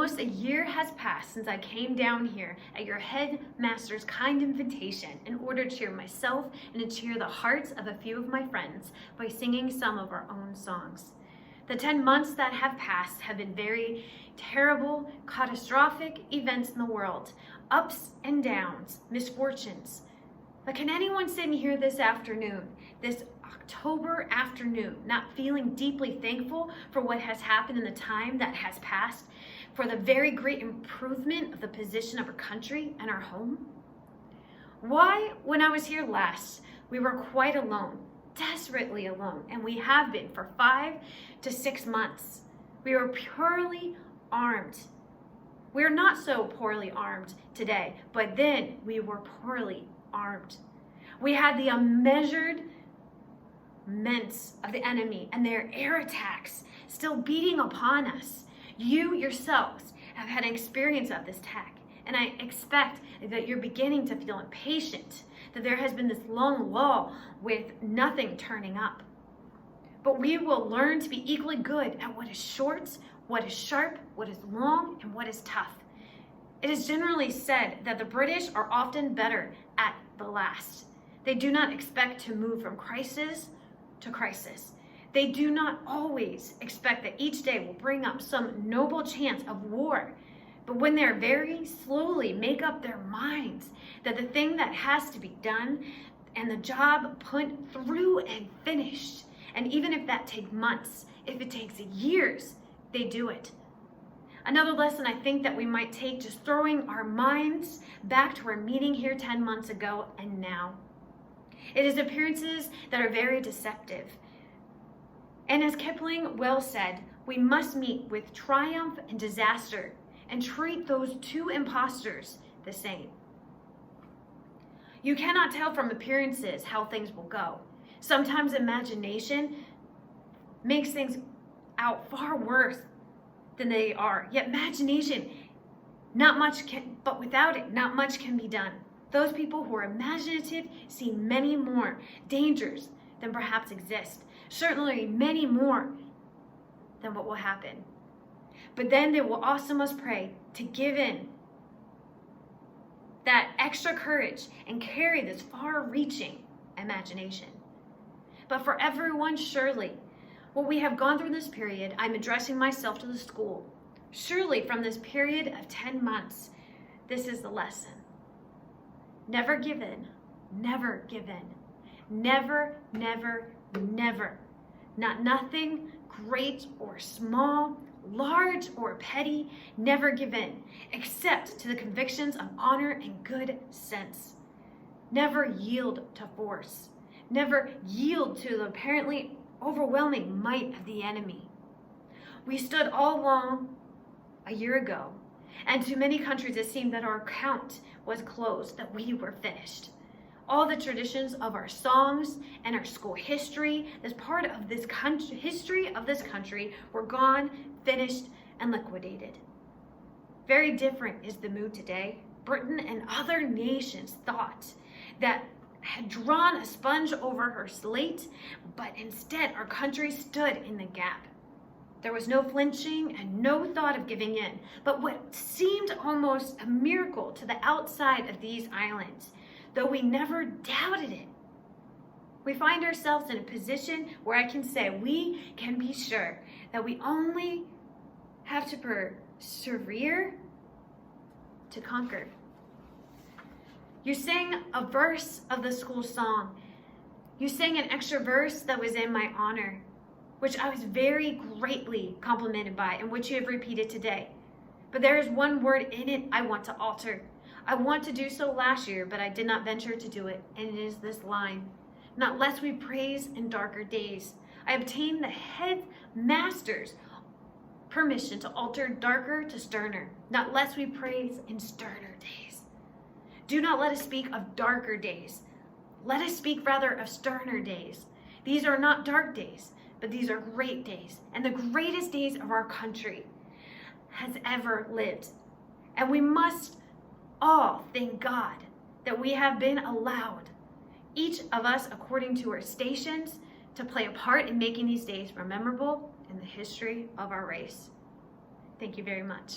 Almost a year has passed since I came down here at your headmaster's kind invitation in order to cheer myself and to cheer the hearts of a few of my friends by singing some of our own songs. The 10 months that have passed have been very terrible, catastrophic events in the world, ups and downs, misfortunes. But can anyone sitting here this afternoon, this October afternoon, not feeling deeply thankful for what has happened in the time that has passed, for the very great improvement of the position of our country and our home? Why, when I was here last, we were quite alone, desperately alone, and we have been for 5 to 6 months. We were poorly armed. We are not so poorly armed today, but then we were poorly armed. We had the unmeasured immense of the enemy and their air attacks still beating upon us. You yourselves have had an experience of this attack, and I expect that you're beginning to feel impatient, that there has been this long lull with nothing turning up. But we will learn to be equally good at what is short, what is sharp, what is long, and what is tough. It is generally said that the British are often better at the last. They do not expect to move from crisis to crisis. They do not always expect that each day will bring up some noble chance of war. But when they're very slowly make up their minds that the thing that has to be done and the job put through and finished, and even if that takes months, if it takes years, they do it. Another lesson I think that we might take, just throwing our minds back to our meeting here 10 months ago and now. It is appearances that are very deceptive. And as Kipling well said, we must meet with triumph and disaster and treat those two imposters the same. You cannot tell from appearances how things will go. Sometimes imagination makes things out far worse than they are. Yet imagination, but without it, not much can be done. Those people who are imaginative see many more dangers than perhaps exist. Certainly many more than what will happen. But then they will also must pray to give in that extra courage and carry this far-reaching imagination. But for everyone, surely, what we have gone through this period, I'm addressing myself to the school. Surely from this period of 10 months, this is the lesson. Never give in, never give in. Never, never, never. Not nothing, great or small, large or petty, never give in, except to the convictions of honor and good sense. Never yield to force. Never yield to the apparently overwhelming might of the enemy. We stood all along a year ago, and to many countries it seemed that our account was closed, that we were finished. All the traditions of our songs and our school history, as part of this history of this country, were gone, finished, and liquidated. Very different is the mood today. Britain and other nations thought that had drawn a sponge over her slate, but instead our country stood in the gap. There was no flinching and no thought of giving in, but what seemed almost a miracle to the outside of these islands, though we never doubted it. We find ourselves in a position where I can say we can be sure that we only have to persevere to conquer. You sang a verse of the school song. You sang an extra verse that was in my honor, which I was very greatly complimented by and which you have repeated today. But there is one word in it I want to alter. I want to do so last year, but I did not venture to do it, and it is this line. Not lest we praise in darker days. I obtained the headmaster's permission to alter darker to sterner. Not lest we praise in sterner days. Do not let us speak of darker days. Let us speak rather of sterner days. These are not dark days, but these are great days, and the greatest days of our country has ever lived. And we must all thank God that we have been allowed, each of us according to our stations, to play a part in making these days memorable in the history of our race. Thank you very much.